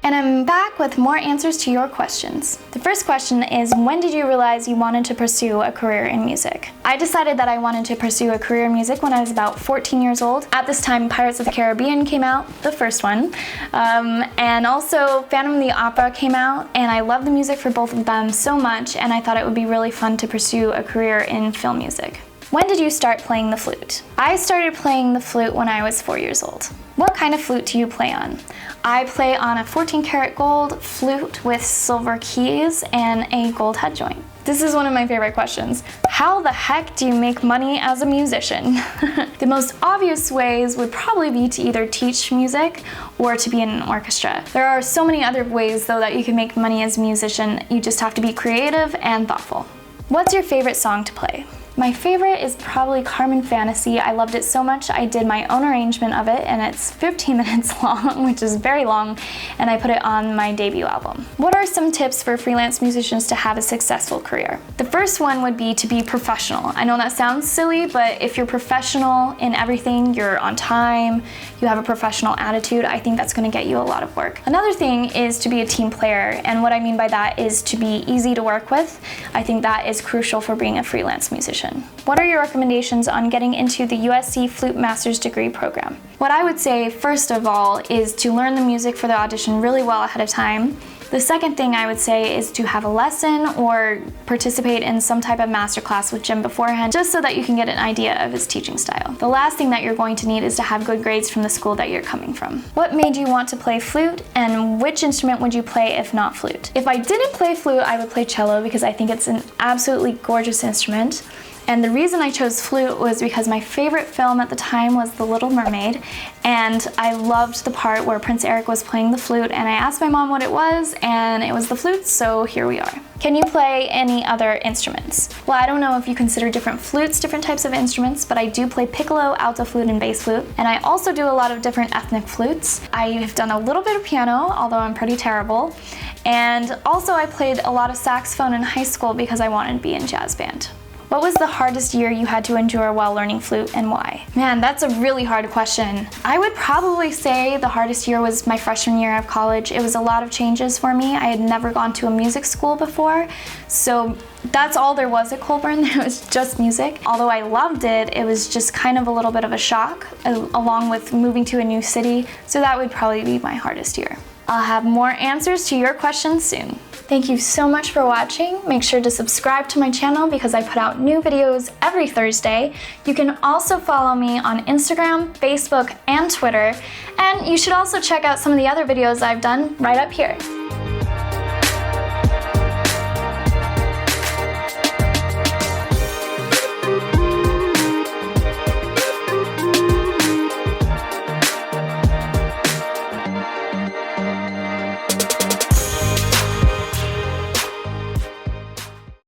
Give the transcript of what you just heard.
And I'm back with more answers to your questions. The first question is, when did you realize you wanted to pursue a career in music? I decided that I wanted to pursue a career in music when I was about 14 years old. At this time, Pirates of the Caribbean came out, the first one, and also Phantom of the Opera came out, and I loved the music for both of them so much, and I thought it would be really fun to pursue a career in film music. When did you start playing the flute? I started playing the flute when I was 4 years old. What kind of flute do you play on? I play on a 14 karat gold flute with silver keys and a gold head joint. This is one of my favorite questions. How the heck do you make money as a musician? The most obvious ways would probably be to either teach music or to be in an orchestra. There are so many other ways though that you can make money as a musician. You just have to be creative and thoughtful. What's your favorite song to play? My favorite is probably Carmen Fantasy. I loved it so much I did my own arrangement of it, and it's 15 minutes long, which is very long, and I put it on my debut album. What are some tips for freelance musicians to have a successful career? The first one would be to be professional. I know that sounds silly, but if you're professional in everything, you're on time, you have a professional attitude, I think that's gonna get you a lot of work. Another thing is to be a team player, and what I mean by that is to be easy to work with. I think that is crucial for being a freelance musician. What are your recommendations on getting into the USC Flute Master's Degree program? What I would say, first of all, is to learn the music for the audition really well ahead of time. The second thing I would say is to have a lesson or participate in some type of masterclass with Jim beforehand, just so that you can get an idea of his teaching style. The last thing that you're going to need is to have good grades from the school that you're coming from. What made you want to play flute, and which instrument would you play if not flute? If I didn't play flute, I would play cello because I think it's an absolutely gorgeous instrument. And the reason I chose flute was because my favorite film at the time was The Little Mermaid, and I loved the part where Prince Eric was playing the flute, and I asked my mom what it was, and it was the flute, so here we are. Can you play any other instruments? Well, I don't know if you consider different flutes different types of instruments, but I do play piccolo, alto flute, and bass flute, and I also do a lot of different ethnic flutes. I have done a little bit of piano, although I'm pretty terrible, and also I played a lot of saxophone in high school because I wanted to be in jazz band. What was the hardest year you had to endure while learning flute, and why? Man, that's a really hard question. I would probably say the hardest year was my freshman year of college. It was a lot of changes for me. I had never gone to a music school before, so that's all there was at Colburn. It was just music. Although I loved it, it was just kind of a little bit of a shock, along with moving to a new city, so that would probably be my hardest year. I'll have more answers to your questions soon. Thank you so much for watching. Make sure to subscribe to my channel because I put out new videos every Thursday. You can also follow me on Instagram, Facebook, and Twitter. And you should also check out some of the other videos I've done right up here.